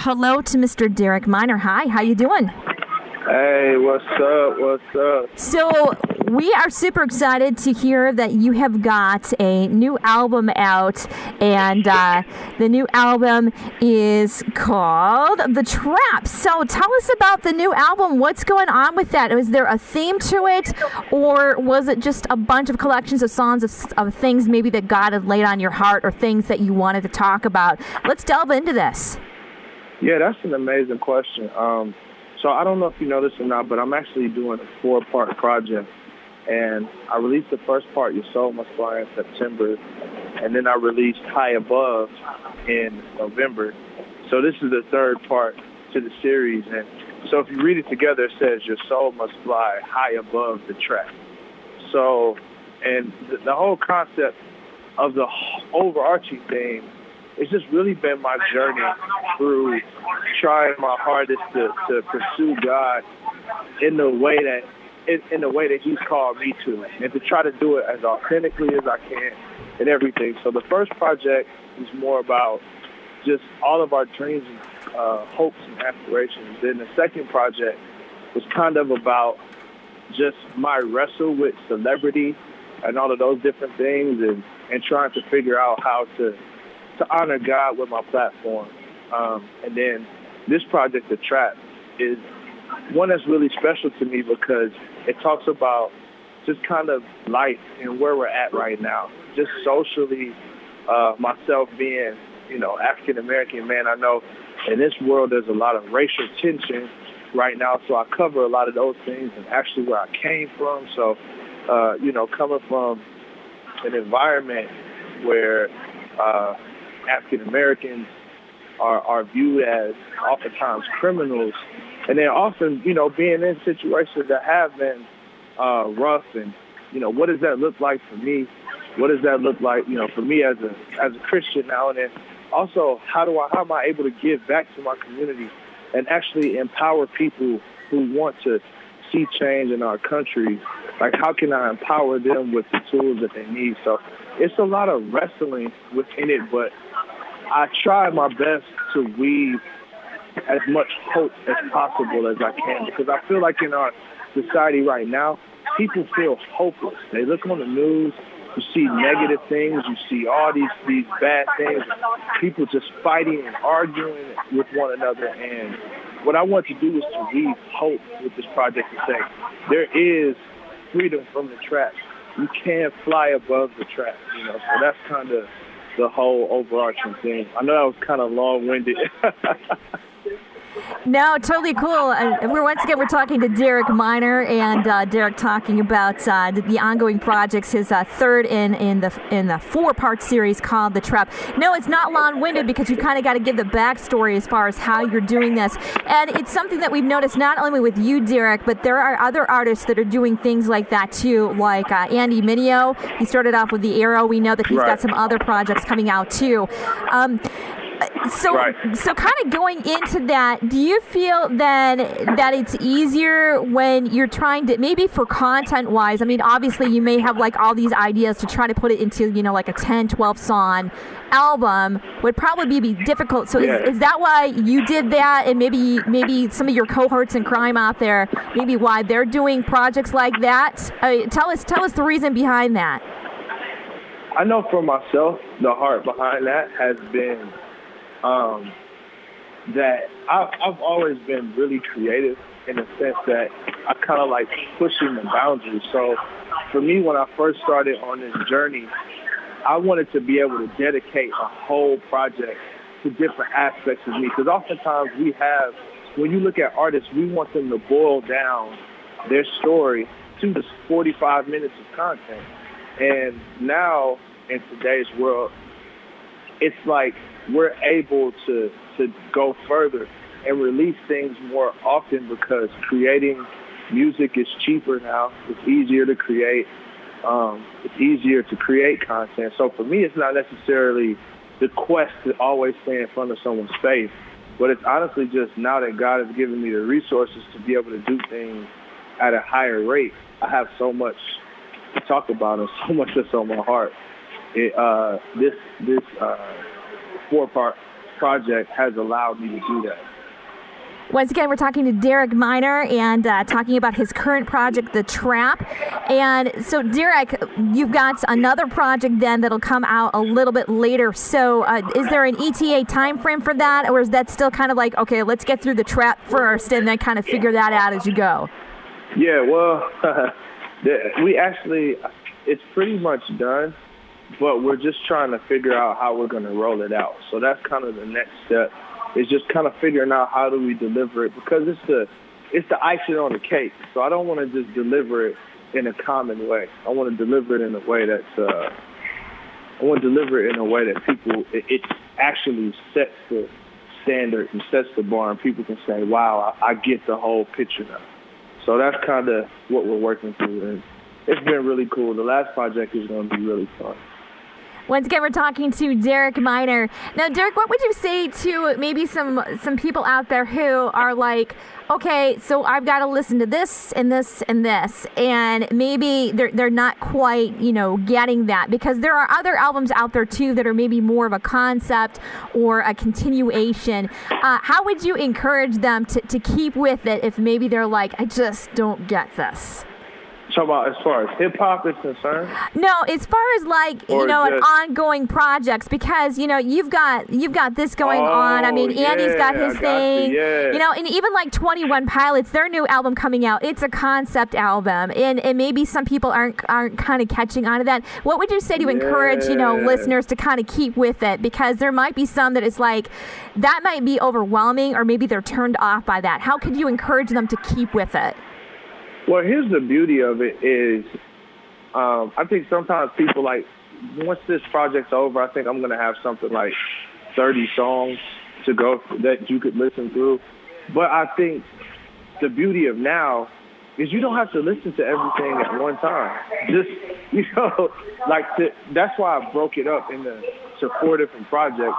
hello to Mr. Derek Minor. Hi, how you doing? Hey, what's up? What's up? So we are super excited to hear that you have got a new album out, and the new album is called The Trap. So tell us about the new album. What's going on with that? Was there a theme to it, or was it just a bunch of collections of songs of things maybe that God had laid on your heart or things that you wanted to talk about? Let's delve into this. Yeah, that's an amazing question. So I don't know if you know this or not, but I'm actually doing a 4-part project. And I released the first part, Your Soul Must Fly, in September. And then I released High Above in November. So this is the third part to the series. And so if you read it together, it says, Your Soul Must Fly high above the trap. So, and the whole concept of the overarching theme, it's just really been my journey through trying my hardest to pursue God in the way that He's called me to, and to try to do it as authentically as I can and everything. So the first project is more about just all of our dreams and hopes and aspirations. Then the second project was kind of about just my wrestle with celebrity and all of those different things, and trying to figure out how to honor God with my platform. And then this project, The Trap, is one that's really special to me because it talks about just kind of life and where we're at right now. Just socially, myself being, African-American man, I know in this world there's a lot of racial tension right now, so I cover a lot of those things and actually where I came from. So, coming from an environment where African Americans are viewed as oftentimes criminals, and they're often, being in situations that have been rough. And what does that look like for me? What does that look like, for me as a Christian now? And then also, how am I able to give back to my community and actually empower people who want to see change in our country? Like, how can I empower them with the tools that they need? So it's a lot of wrestling within it, but I try my best to weave as much hope as possible as I can, because I feel like in our society right now, people feel hopeless. They look on the news, you see negative things, you see all these bad things, people just fighting and arguing with one another. And what I want to do is to weave hope with this project and say, there is freedom from the trap. You can fly above the trap, So that's kind of the whole overarching thing. I know that was kind of long-winded. No, totally cool. We're talking to Derek Minor, and Derek talking about the ongoing projects. His third in the 4-part series called The Trap. No, it's not long-winded because you kind of got to give the backstory as far as how you're doing this, and it's something that we've noticed not only with you, Derek, but there are other artists that are doing things like that too, like Andy Mineo. He started off with The Arrow. We know that he's got some other projects coming out too. So kind of going into that, do you feel that it's easier when you're trying to, maybe for content-wise, I mean, obviously you may have like all these ideas to try to put it into, like a 10, 12 song album would probably be difficult. So is that why you did that, and maybe some of your cohorts in crime out there, maybe why they're doing projects like that? Tell us the reason behind that. I know for myself, the heart behind that has been that I've always been really creative in the sense that I kind of like pushing the boundaries. So for me, when I first started on this journey, I wanted to be able to dedicate a whole project to different aspects of me. Because oftentimes when you look at artists, we want them to boil down their story to just 45 minutes of content. And now in today's world, it's like we're able to go further and release things more often because creating music is cheaper now. It's easier to create. It's easier to create content. So for me, it's not necessarily the quest to always stay in front of someone's face, but it's honestly just now that God has given me the resources to be able to do things at a higher rate. I have so much to talk about and so much that's on my heart. This 4-part project has allowed me to do that. Once again, we're talking to Derek Minor and talking about his current project, The Trap. And so, Derek, you've got another project then that'll come out a little bit later. So is there an ETA time frame for that, or is that still kind of like, okay, let's get through The Trap first and then kind of figure that out as you go? Yeah, well, we actually, it's pretty much done, but we're just trying to figure out how we're going to roll it out. So that's kind of the next step. Is just kind of figuring out how do we deliver it, because it's the icing on the cake. So I don't want to just deliver it in a common way. I want to deliver it in a way that people it actually sets the standard and sets the bar, and people can say, "Wow, I get the whole picture now." So that's kind of what we're working through, and it's been really cool. The last project is going to be really fun. Once again, we're talking to Derek Minor. Now, Derek, what would you say to maybe some people out there who are like, okay, so I've got to listen to this and this and this, and maybe they're not quite, getting that, because there are other albums out there too that are maybe more of a concept or a continuation. How would you encourage them to keep with it if maybe they're like, I just don't get this? Talk about as far as hip hop is concerned? No, as far as like an ongoing projects, because you've got this going on. I mean, Andy's got his thing. And even like 21 Pilots, their new album coming out, it's a concept album, and maybe some people aren't kind of catching on to that. What would you say to encourage listeners to kind of keep with it, because there might be some that it's like that might be overwhelming, or maybe they're turned off by that. How could you encourage them to keep with it? Well, here's the beauty of it is, I think sometimes people like, once this project's over, I think I'm going to have something like 30 songs to go that you could listen through. But I think the beauty of now is you don't have to listen to everything at one time. Just, that's why I broke it up into 4 different projects,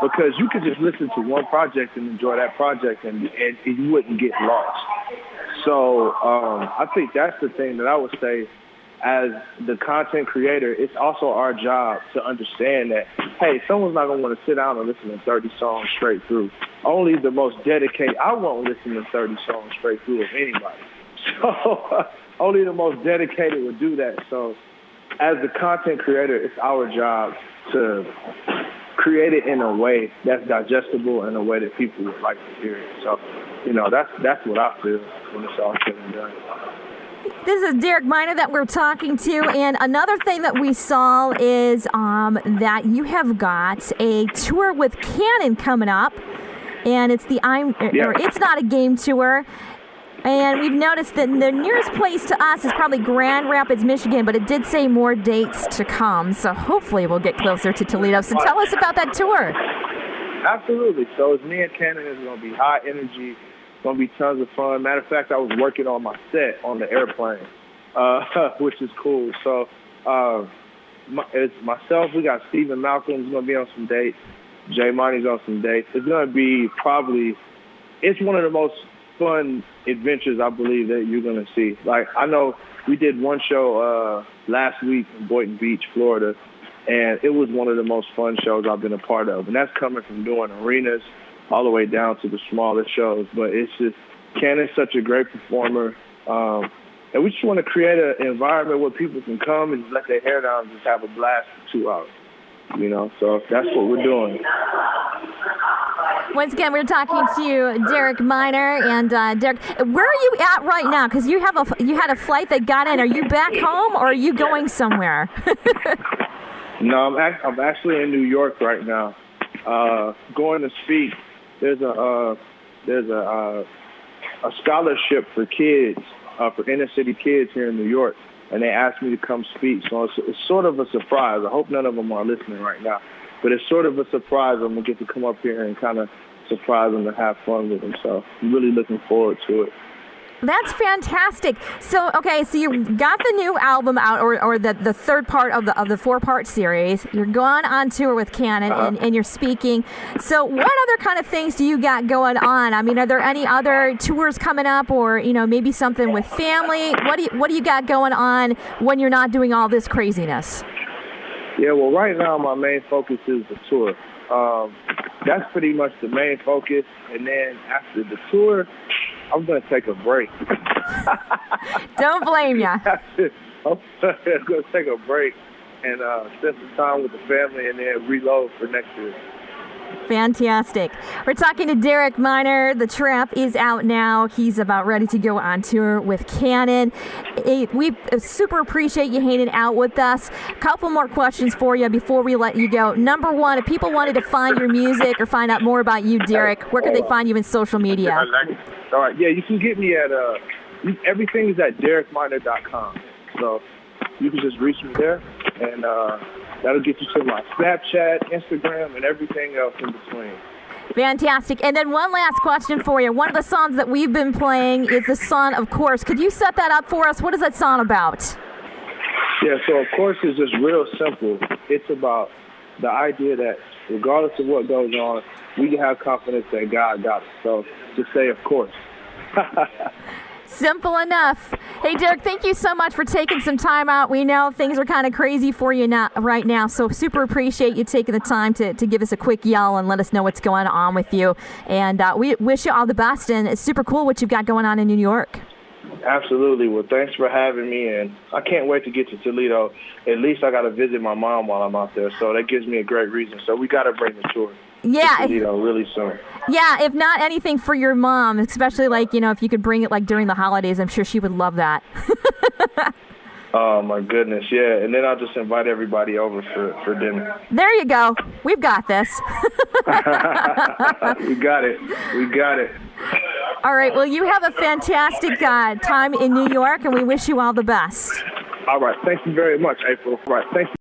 because you could just listen to one project and enjoy that project, and you wouldn't get lost. So I think that's the thing that I would say, as the content creator, it's also our job to understand that, hey, someone's not going to want to sit down and listen to 30 songs straight through. Only the most dedicated, I won't listen to 30 songs straight through of anybody. So only the most dedicated would do that. So as the content creator, it's our job to create it in a way that's digestible, in a way that people would like to hear it. So, that's what I feel when it's all said and done. This is Derek Minor that we're talking to, and another thing that we saw is that you have got a tour with Cannon coming up, and it's It's Not a Game tour. And we've noticed that the nearest place to us is probably Grand Rapids, Michigan, but it did say more dates to come. So hopefully we'll get closer to Toledo. So tell us about that tour. Absolutely. So it's me and Cannon. It's going to be high energy. It's going to be tons of fun. Matter of fact, I was working on my set on the airplane, which is cool. So it's myself. We got Stephen Malcolm's going to be on some dates. Jay Money's on some dates. It's going to be it's one of the most fun adventures, I believe, that you're going to see. Like, I know we did one show last week in Boynton Beach, Florida, and it was one of the most fun shows I've been a part of. And that's coming from doing arenas all the way down to the smallest shows. But it's just, Cannon's such a great performer. And we just want to create an environment where people can come and let their hair down and just have a blast for 2 hours. So that's what we're doing. Once again, we're talking to Derek Minor, and Derek, where are you at right now? Because you had a flight that got in. Are you back home, or are you going somewhere? No, I'm actually in New York right now, going to speak. There's a scholarship for kids, for inner city kids here in New York, and they asked me to come speak. So it's sort of a surprise. I hope none of them are listening right now. But it's sort of a surprise. I'm going to get to come up here and kind of surprise them and have fun with them. So I'm really looking forward to it. That's fantastic. So, okay, so you got the new album out, or the third part of the 4-part series. You're going on tour with Cannon, and you're speaking. So what other kind of things do you got going on? I mean, are there any other tours coming up, or, maybe something with family? What do you got going on when you're not doing all this craziness? Yeah, well, right now my main focus is the tour. That's pretty much the main focus. And then after the tour, I'm going to take a break. Don't blame ya. I'm going to take a break and spend some time with the family and then reload for next year. Fantastic. We're talking to Derek Minor. The Trap is out now. He's about ready to go on tour with Cannon. We super appreciate you hanging out with us. A couple more questions for you before we let you go. Number one, if people wanted to find your music or find out more about you, Derek, where could they find you in social media? All right. Yeah, you can get me at everything is at DerekMinor.com. So you can just reach me there, and that'll get you to my Snapchat, Instagram, and everything else in between. Fantastic. And then one last question for you. One of the songs that we've been playing is the song, Of Course. Could you set that up for us? What is that song about? Yeah, so Of Course is just real simple. It's about the idea that regardless of what goes on, we can have confidence that God got us. So just say, of course. Simple enough. Hey, Derek, thank you so much for taking some time out. We know things are kind of crazy for you right now, so super appreciate you taking the time to give us a quick yell and let us know what's going on with you. And we wish you all the best, and it's super cool what you've got going on in New York. Absolutely. Well, thanks for having me, and I can't wait to get to Toledo. At least I got to visit my mom while I'm out there, so that gives me a great reason. So we got to bring the tour. Yeah, really soon. Yeah, if not anything for your mom, especially if you could bring it during the holidays, I'm sure she would love that. Oh my goodness, yeah. And then I'll just invite everybody over for dinner. There you go. We've got this. We got it. All right, well, you have a fantastic time in New York, and we wish you all the best. All right, thank you very much, April. All right, thank you.